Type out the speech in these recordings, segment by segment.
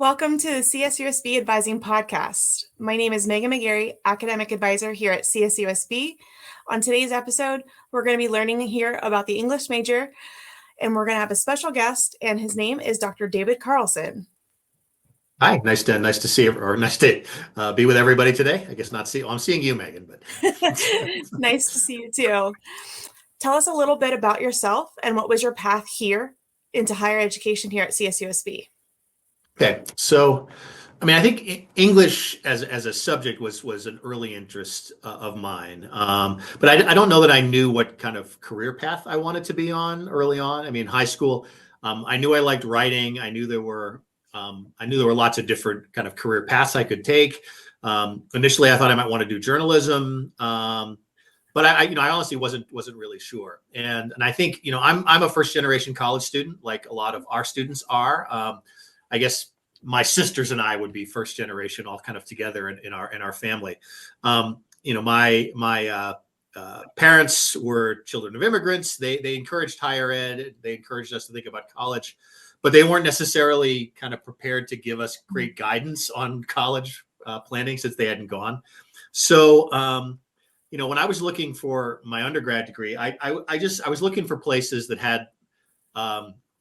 Welcome to the CSUSB Advising Podcast. My name is Meghan McGarry, Academic Advisor here at CSUSB. On today's episode, we're going to be learning here about the English major, and we're going to have a special guest, and his name is Dr. David Carlson. Hi, nice to see you, or nice to be with everybody today. I guess I'm seeing you, Megan, but nice to see you too. Tell us a little bit about yourself and what was your path here into higher education here at CSUSB. Okay, so I think English as a subject was an early interest of mine, but I don't know that I knew what kind of career path I wanted to be on early on. I mean, high school, I knew I liked writing. I knew there were lots of different kind of career paths I could take. Initially, I thought I might want to do journalism, but I honestly wasn't really sure. And I think I'm a first generation college student, like a lot of our students are. I guess my sisters and I would be first generation, all kind of together in our family. My parents were children of immigrants. They encouraged higher ed. They encouraged us to think about college, but they weren't necessarily kind of prepared to give us great guidance on college planning since they hadn't gone. So, when I was looking for my undergrad degree, I was looking for places that had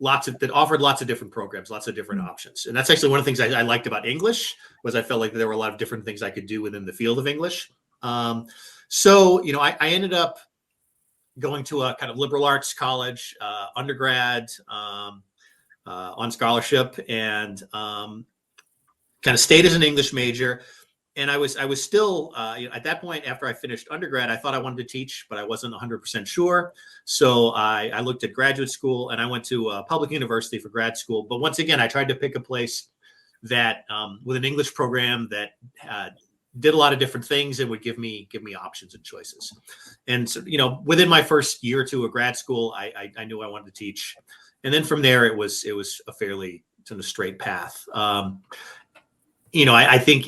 that offered lots of different programs, lots of different options. And that's actually one of the things I liked about English, was I felt like there were a lot of different things I could do within the field of English. So I ended up going to a kind of liberal arts college, undergrad, on scholarship, and kind of stayed as an English major. And I was still at that point, after I finished undergrad, I thought I wanted to teach, but I wasn't 100% sure. So I looked at graduate school, and I went to a public university for grad school. But once again, I tried to pick a place that with an English program that did a lot of different things and would give me options and choices. And so, within my first year or two of grad school, I knew I wanted to teach. And then from there, it was a fairly straight path. I think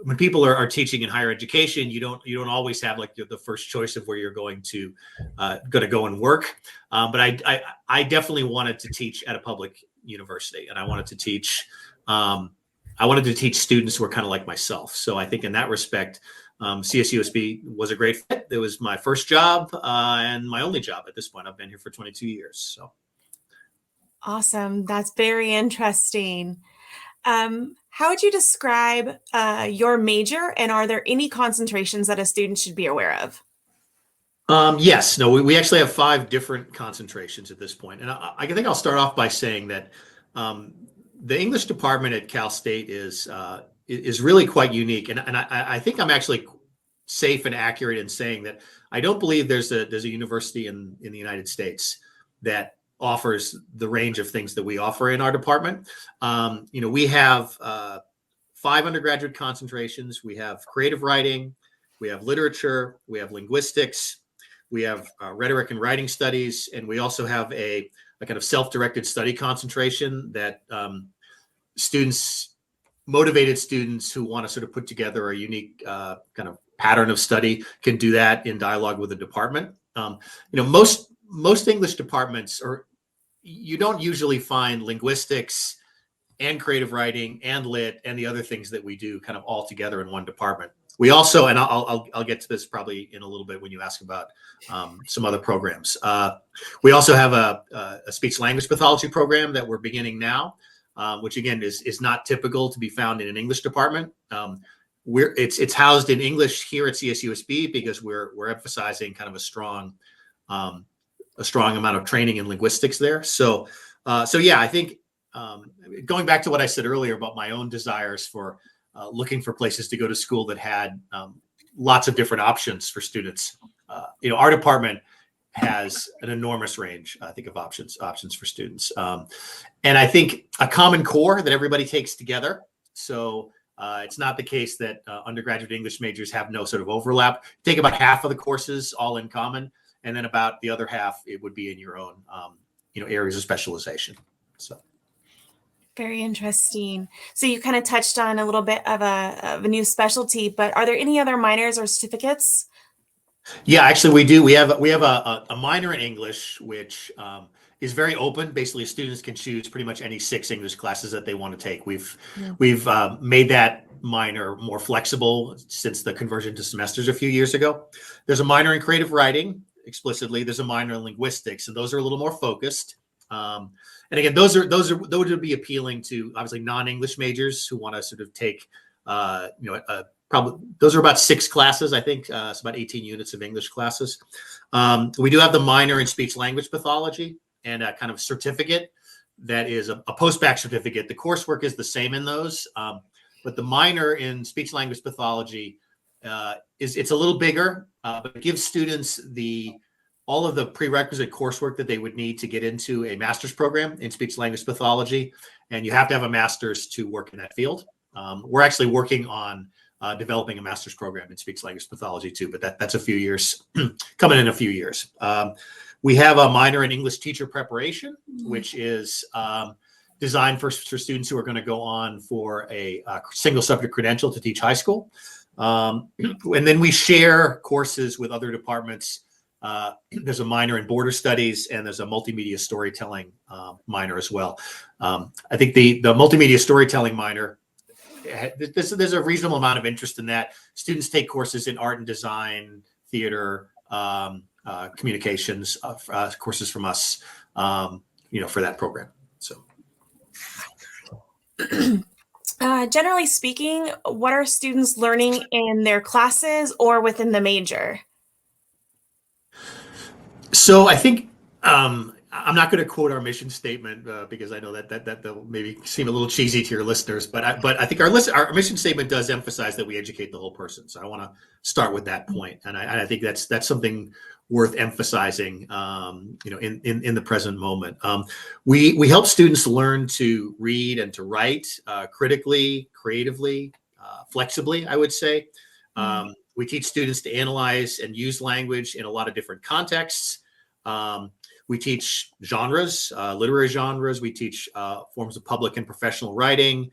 when people are teaching in higher education, you don't always have like the first choice of where you're going to go and work. But I definitely wanted to teach at a public university, and I wanted to teach students who were kind of like myself. So I think in that respect, CSUSB was a great fit. It was my first job and my only job at this point. I've been here for 22 years. So awesome. That's very interesting. How would you describe your major, and are there any concentrations that a student should be aware of? Yes. No, we actually have 5 different concentrations at this point. And I think I'll start off by saying that the English department at Cal State is really quite unique. And I think I'm actually safe and accurate in saying that I don't believe there's a university in the United States that offers the range of things that we offer in our department. We have 5 undergraduate concentrations. We have creative writing, we have literature, we have linguistics, we have rhetoric and writing studies, and we also have a kind of self-directed study concentration that motivated students who want to sort of put together a unique kind of pattern of study can do that in dialogue with the department. Most English departments you don't usually find linguistics and creative writing and lit and the other things that we do kind of all together in one department. We also, and I'll get to this probably in a little bit when you ask about some other programs. We also have a speech language pathology program that we're beginning now, which again is not typical to be found in an English department. It's housed in English here at CSUSB because we're emphasizing kind of a strong amount of training in linguistics there. So yeah, I think going back to what I said earlier about my own desires for looking for places to go to school that had lots of different options for students. Our department has an enormous range, I think, of options for students. And I think a common core that everybody takes together. So it's not the case that undergraduate English majors have no sort of overlap. Take about half of the courses all in common. And then about the other half, it would be in your own, areas of specialization. So, very interesting. So you kind of touched on a little bit of a new specialty, but are there any other minors or certificates? Yeah, actually, we do. We have a minor in English, which is very open. Basically, students can choose pretty much any 6 English classes that they want to take. We've made that minor more flexible since the conversion to semesters a few years ago. There's a minor in creative writing explicitly. There's a minor in linguistics, and those are a little more focused. And again, those would be appealing to obviously non-English majors who want to sort of take, probably those are about 6 classes, I think. It's about 18 units of English classes. We do have the minor in speech language pathology and a kind of certificate that is a post-bac certificate. The coursework is the same in those, but the minor in speech language pathology it's a little bigger, but it gives students all of the prerequisite coursework that they would need to get into a master's program in speech language pathology, and you have to have a master's to work in that field. We're actually working on developing a master's program in speech language pathology too, but that's a few years coming in a few years. We have a minor in English teacher preparation, which is designed for students who are going to go on for a single subject credential to teach high school. And then we share courses with other departments. There's a minor in border studies, and there's a multimedia storytelling minor as well. I think the multimedia storytelling minor, there's a reasonable amount of interest in that. Students take courses in art and design, theater, communications, courses from us, for that program. So. Generally speaking, what are students learning in their classes or within the major? So I think I'm not going to quote our mission statement because I know that will maybe seem a little cheesy to your listeners, but I think our mission statement does emphasize that we educate the whole person. So I want to start with that point, and I think that's something worth emphasizing, in the present moment. We help students learn to read and to write critically, creatively, flexibly, I would say. We teach students to analyze and use language in a lot of different contexts. We teach genres, literary genres. We teach forms of public and professional writing.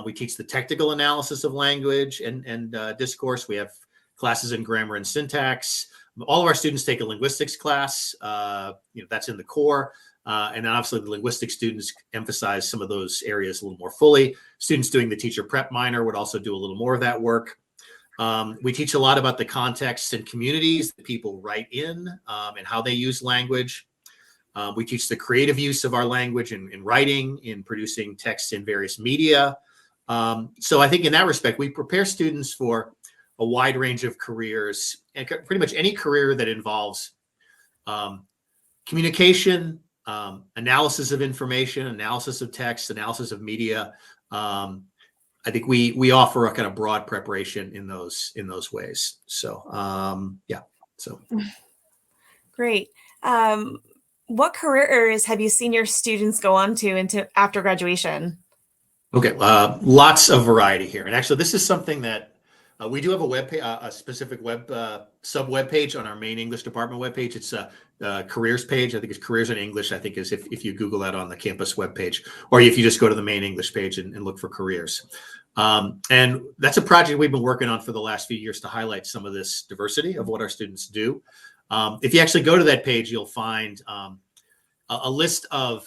We teach the technical analysis of language and discourse. We have classes in grammar and syntax. All of our students take a linguistics class. That's in the core. And then obviously the linguistics students emphasize some of those areas a little more fully. Students doing the teacher prep minor would also do a little more of that work. We teach a lot about the contexts and communities that people write in and how they use language. We teach the creative use of our language in writing, in producing texts in various media. So I think in that respect, we prepare students for a wide range of careers, and pretty much any career that involves communication, analysis of information, analysis of text, analysis of media. I think we offer a kind of broad preparation in those ways. So So great. What career areas have you seen your students go on to into after graduation? Okay, lots of variety here, and actually, this is something that we do have a specific sub-web page on our main English department webpage. It's a careers page. I think it's careers in English. I think is if you Google that on the campus webpage, or if you just go to the main English page and look for careers. And that's a project we've been working on for the last few years to highlight some of this diversity of what our students do. If you actually go to that page, you'll find a list of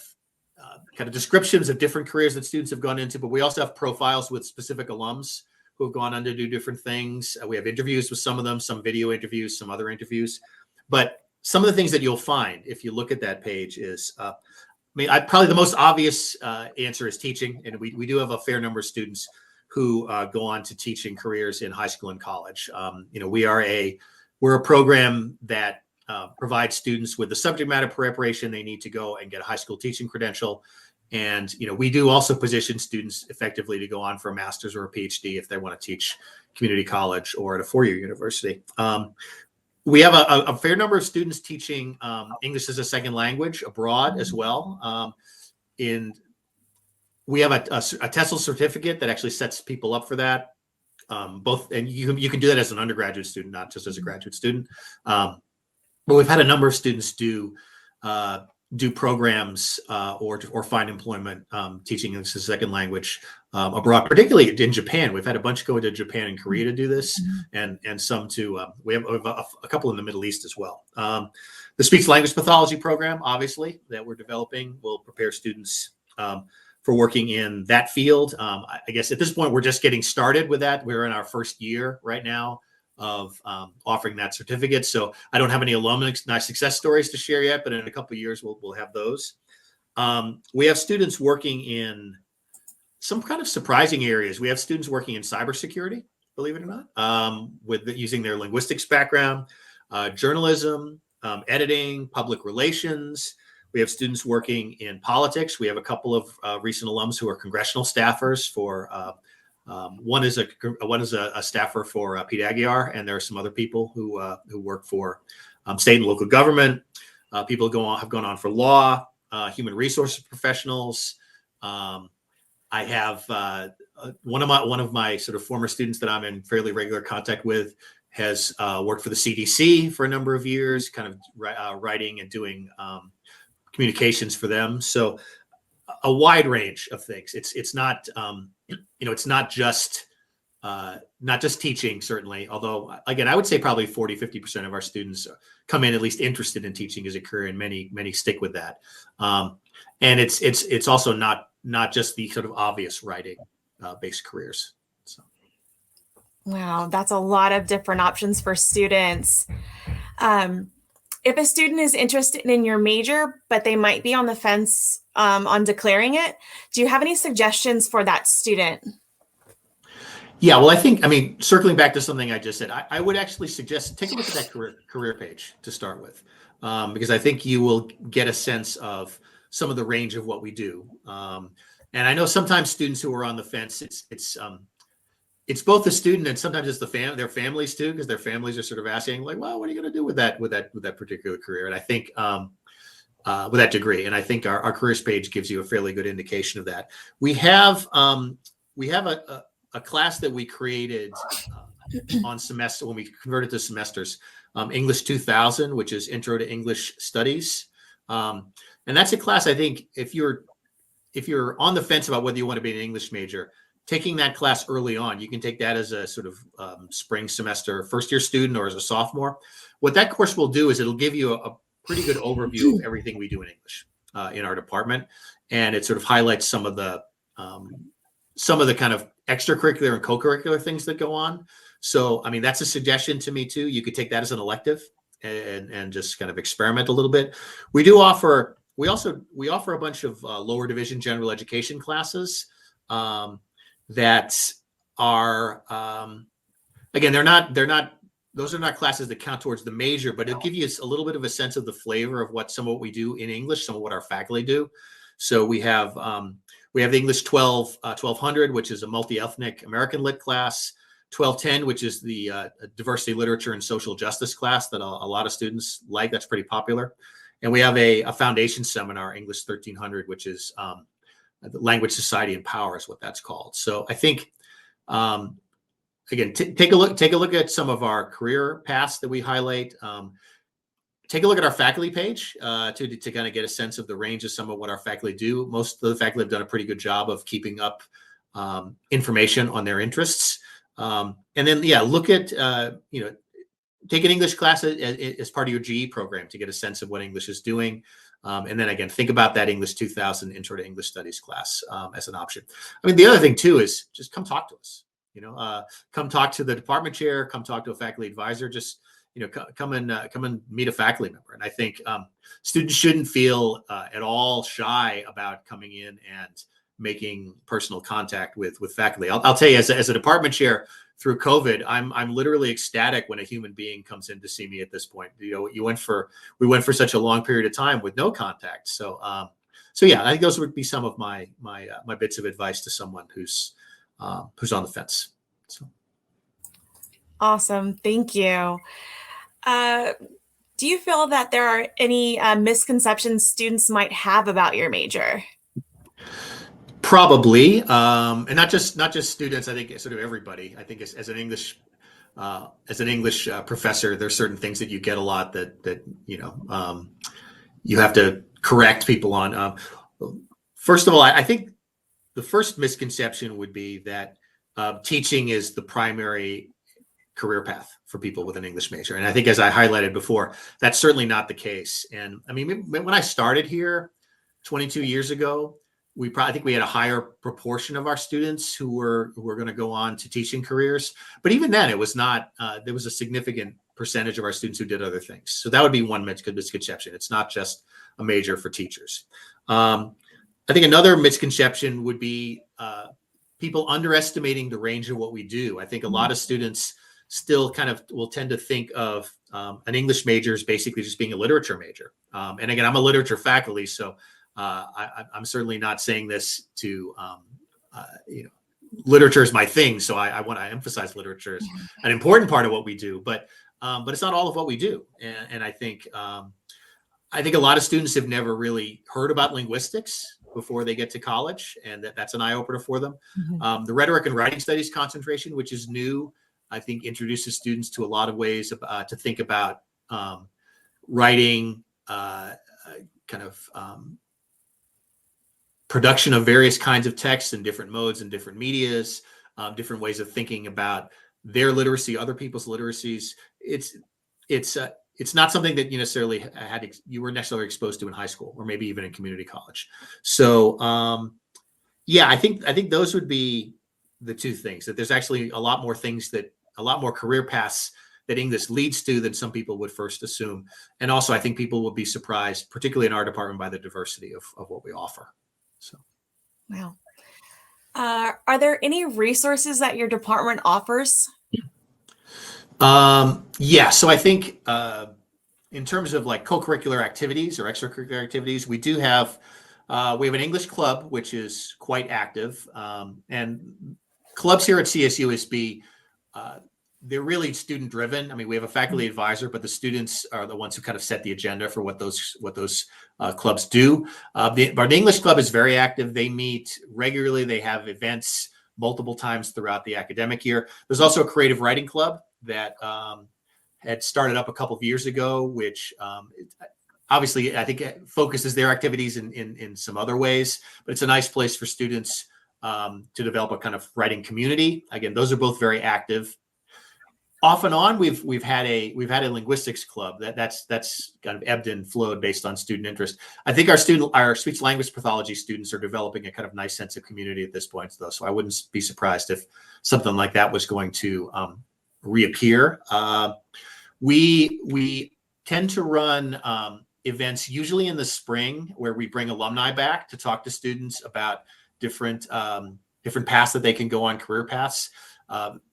kind of descriptions of different careers that students have gone into, but we also have profiles with specific alums who have gone on to do different things. We have interviews with some of them, some video interviews, some other interviews. But some of the things that you'll find if you look at that page is, probably the most obvious answer is teaching. And we do have a fair number of students who go on to teaching careers in high school and college. We're a program that provides students with the subject matter preparation they need to go and get a high school teaching credential. And, we do also position students effectively to go on for a master's or a PhD if they want to teach community college or at a four-year university. We have a fair number of students teaching English as a second language abroad as well. We have a TESOL certificate that actually sets people up for that. And you can do that as an undergraduate student, not just as a graduate student. But we've had a number of students do do programs or find employment teaching English as a second language abroad, particularly in Japan. We've had a bunch go to Japan and Korea to do this, and some to we have a couple in the Middle East as well. The speech language pathology program, obviously, that we're developing will prepare students for working in that field. I guess at this point we're just getting started with that. We're in our first year right now of offering that certificate. So I don't have any alumni success stories to share yet, but in a couple of years we'll have those. We have students working in some kind of surprising areas. We have students working in cybersecurity, believe it or not, using their linguistics background, journalism, editing, public relations. We have students working in politics. We have a couple of recent alums who are congressional staffers for. One is a staffer for Pete Aguiar, and there are some other people who work for state and local government. People have gone on for law, human resources professionals. I have one of my sort of former students that I'm in fairly regular contact with has worked for the CDC for a number of years, kind of writing and doing communications for them. So a wide range of things. It's not it's not just teaching, certainly, although again I would say probably 40-50% of our students come in at least interested in teaching as a career, and many stick with that. And it's also not just the sort of obvious writing based careers. So. Wow, that's a lot of different options for students. If a student is interested in your major, but they might be on the fence on declaring it, do you have any suggestions for that student? Yeah, well, I mean, circling back to something I just said, I would actually suggest take a look at that career page to start with, because I think you will get a sense of some of the range of what we do. And I know sometimes students who are on the fence, it's both the student and sometimes it's their families too, because their families are sort of asking, like, well, what are you going to do with that particular career? And I think with that degree, and I think our careers page gives you a fairly good indication of that. We have a class that we created on semester when we converted to semesters, English 2000, which is Intro to English Studies, and that's a class I think if you're on the fence about whether you want to be an English major. Taking that class early on, you can take that as a sort of spring semester first year student or as a sophomore. What that course will do is it'll give you a pretty good overview of everything we do in English in our department, and it sort of highlights some of the kind of extracurricular and co-curricular things that go on. So, I mean, that's a suggestion to me too. You could take that as an elective and just kind of experiment a little bit. We offer a bunch of lower division general education classes. That are again, those are not classes that count towards the major, but it'll give you a little bit of a sense of the flavor of some of what we do in English, some of what our faculty do. So we have the English 1200, which is a multi-ethnic American lit class, 1210, which is the diversity literature and social justice class that a lot of students like. That's pretty popular. And we have a foundation seminar, English 1300, which is the Language, Society, and Power is what that's called. So I think, again, take a look at some of our career paths that we highlight. Take a look at our faculty page to kind of get a sense of the range of some of what our faculty do. Most of the faculty have done a pretty good job of keeping up information on their interests. And then, look at, take an English class as part of your GE program to get a sense of what English is doing. And then again, think about that English 2000 Intro to English Studies class as an option. I mean, the other thing too is just come talk to us. Come talk to the department chair. Come talk to a faculty advisor. Just come and meet a faculty member. And I think students shouldn't feel at all shy about coming in and making personal contact with faculty. I'll tell you, as a department chair through COVID, I'm literally ecstatic when a human being comes in to see me at this point. We went for such a long period of time with no contact. So yeah, I think those would be some of my bits of advice to someone who's on the fence. So. Awesome. Thank you. Do you feel that there are any misconceptions students might have about your major? Probably, and not just students. I think sort of everybody. I think as an English professor, there's certain things that you get a lot that you have to correct people on. First of all, I think the first misconception would be that teaching is the primary career path for people with an English major. And I think, as I highlighted before, that's certainly not the case. And I mean, when I started here 22 years ago, I think we had a higher proportion of our students who were going to go on to teaching careers. But even then, it was not. There was a significant percentage of our students who did other things. So that would be one misconception. It's not just a major for teachers. I think another misconception would be people underestimating the range of what we do. I think a lot of students still kind of will tend to think of an English major as basically just being a literature major. And again, I'm a literature faculty, so I'm certainly not saying this to, literature is my thing. So I want to emphasize literature is an important part of what we do, but it's not all of what we do. And I think a lot of students have never really heard about linguistics before they get to college, and that's an eye opener for them. Mm-hmm. The rhetoric and writing studies concentration, which is new, I think introduces students to a lot of ways to think about writing, production of various kinds of texts in different modes and different medias, different ways of thinking about their literacy, other people's literacies. It's not something that you were necessarily exposed to in high school or maybe even in community college. So I think those would be the two things, that there's actually a lot more career paths that English leads to than some people would first assume. And also I think people will be surprised, particularly in our department, by the diversity of what we offer. So, wow. Are there any resources that your department offers? Yeah. So I think in terms of like co-curricular activities or extracurricular activities, we have an English club, which is quite active. And clubs here at CSUSB, they're really student driven. I mean, we have a faculty advisor, but the students are the ones who kind of set the agenda for what those clubs do. But the English club is very active. They meet regularly. They have events multiple times throughout the academic year. There's also a creative writing club that had started up a couple of years ago, which obviously I think it focuses their activities in some other ways, but it's a nice place for students to develop a kind of writing community. Again, those are both very active. Off and on, we've had a linguistics club that's kind of ebbed and flowed based on student interest. I think our speech language pathology students are developing a kind of nice sense of community at this point, though. So I wouldn't be surprised if something like that was going to reappear. We tend to run events usually in the spring where we bring alumni back to talk to students about different paths that they can go on, career paths.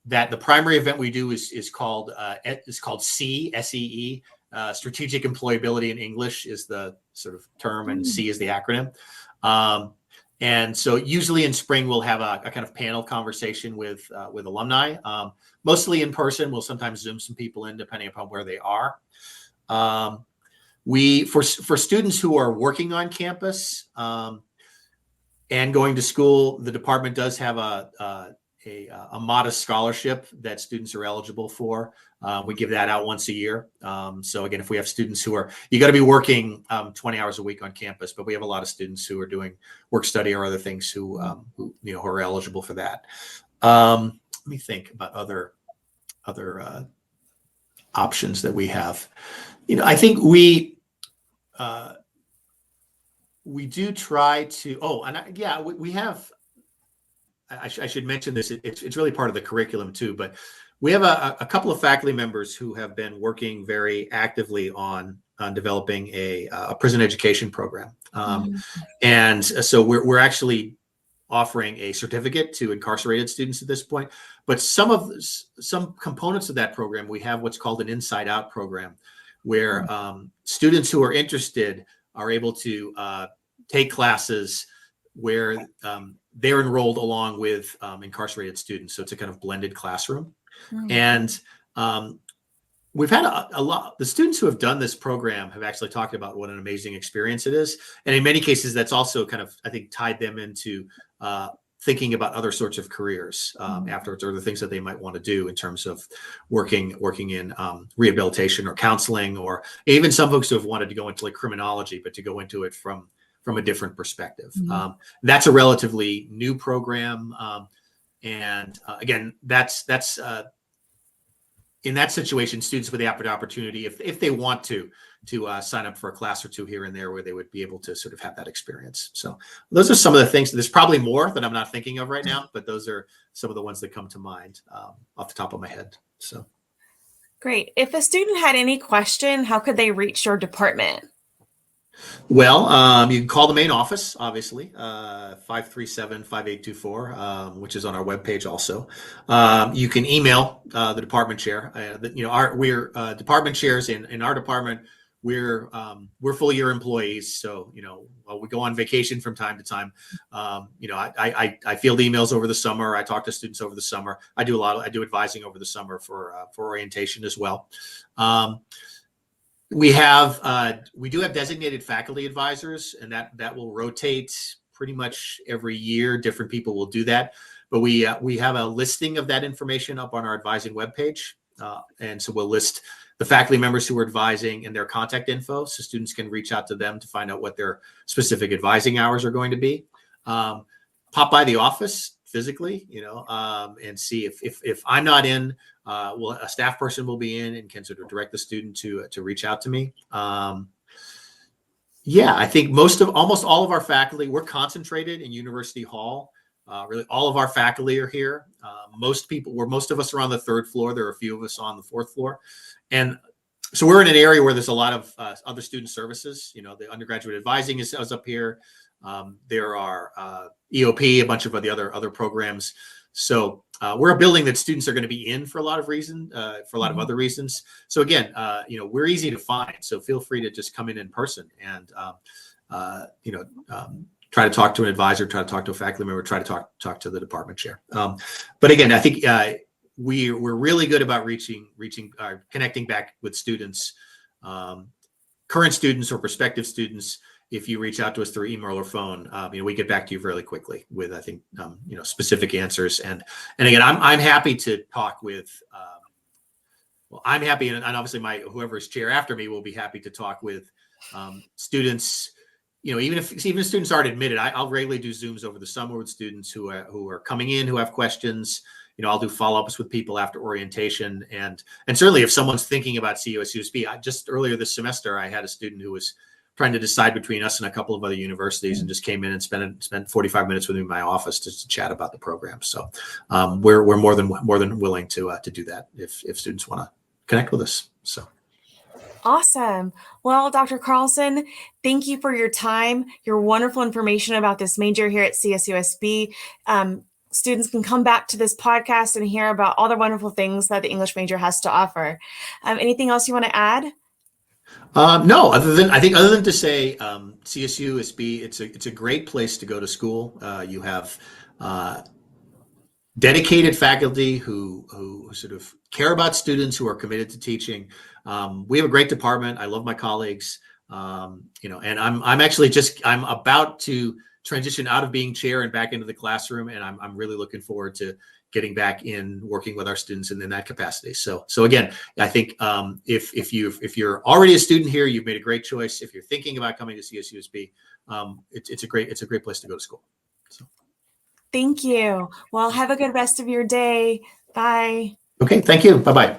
That the primary event we do is called SEE. Strategic Employability in English is the sort of term, and C is the acronym. And so usually in spring we'll have a kind of panel conversation with alumni, mostly in person. We'll sometimes Zoom some people in depending upon where they are. For students who are working on campus and going to school, the department does have a modest scholarship that students are eligible for. We give that out once a year. So again, if we have students you got to be working 20 hours a week on campus, but we have a lot of students who are doing work study or other things who are eligible for that. Let me think about other options that we have. I think we do try to. We have. I should mention this. It's really part of the curriculum too, but we have a couple of faculty members who have been working very actively on developing a prison education program. And so we're actually offering a certificate to incarcerated students at this point. But some components of that program, we have what's called an inside out program, where students who are interested are able to take classes where they're enrolled along with incarcerated students. So it's a kind of blended classroom. And we've had a lot. The students who have done this program have actually talked about what an amazing experience it is. And in many cases, that's also kind of, I think, tied them into thinking about other sorts of careers afterwards, or the things that they might want to do in terms of working in rehabilitation or counseling, or even some folks who have wanted to go into like criminology, but to go into it from a different perspective. That's a relatively new program. And again, that's in that situation, students with the opportunity, if they want to sign up for a class or two here and there, where they would be able to sort of have that experience. So those are some of the things. There's probably more that I'm not thinking of right now, but those are some of the ones that come to mind off the top of my head. So great. If a student had any question, how could they reach your department? Well, you can call the main office, obviously, 537-5824, which is on our webpage also. You can email the department chair. We're department chairs in our department. We're full year employees, so we go on vacation from time to time. I field emails over the summer. I talk to students over the summer. I do advising over the summer for orientation as well. We do have designated faculty advisors, and that will rotate pretty much every year. Different people will do that, but we have a listing of that information up on our advising webpage, and so we'll list the faculty members who are advising and their contact info, so students can reach out to them to find out what their specific advising hours are going to be. Pop by the office physically, and see if I'm not in. A staff person will be in and can sort of direct the student to reach out to me. I think almost all of our faculty, we're concentrated in University Hall. Really, all of our faculty are here. Most of us are on the third floor. There are a few of us on the fourth floor, and so we're in an area where there's a lot of other student services. The undergraduate advising is up here. There are EOP, a bunch of the other programs. So we're a building that students are going to be in for a lot of other reasons. So again, we're easy to find. So feel free to just come in person and try to talk to an advisor, try to talk to a faculty member, try to talk to the department chair. But again, I think we're really good about connecting back with students, current students or prospective students. If you reach out to us through email or phone, we get back to you fairly quickly with, I think, specific answers. And again, I'm happy to talk with. I'm happy, and obviously whoever's chair after me will be happy to talk with students. Even if students aren't admitted, I'll regularly do Zooms over the summer with students who are coming in, who have questions. I'll do follow-ups with people after orientation, and certainly if someone's thinking about CSUSB. Just earlier this semester, I had a student who was trying to decide between us and a couple of other universities, and just came in and spent 45 minutes with me in my office just to chat about the program. So we're more than willing to do that if students want to connect with us. So awesome. Well, Dr. Carlson, thank you for your time, your wonderful information about this major here at CSUSB. Students can come back to this podcast and hear about all the wonderful things that the English major has to offer. Anything else you want to add? No, other than to say, CSUSB, it's a great place to go to school. You have dedicated faculty who sort of care about students, who are committed to teaching. We have a great department. I love my colleagues. And I'm about to transition out of being chair and back into the classroom, and I'm really looking forward to getting back in working with our students in that capacity. So again, I think if you're already a student here, you've made a great choice. If you're thinking about coming to CSUSB, it's a great place to go to school. So thank you. Well, have a good rest of your day. Bye. Okay, thank you. Bye-bye.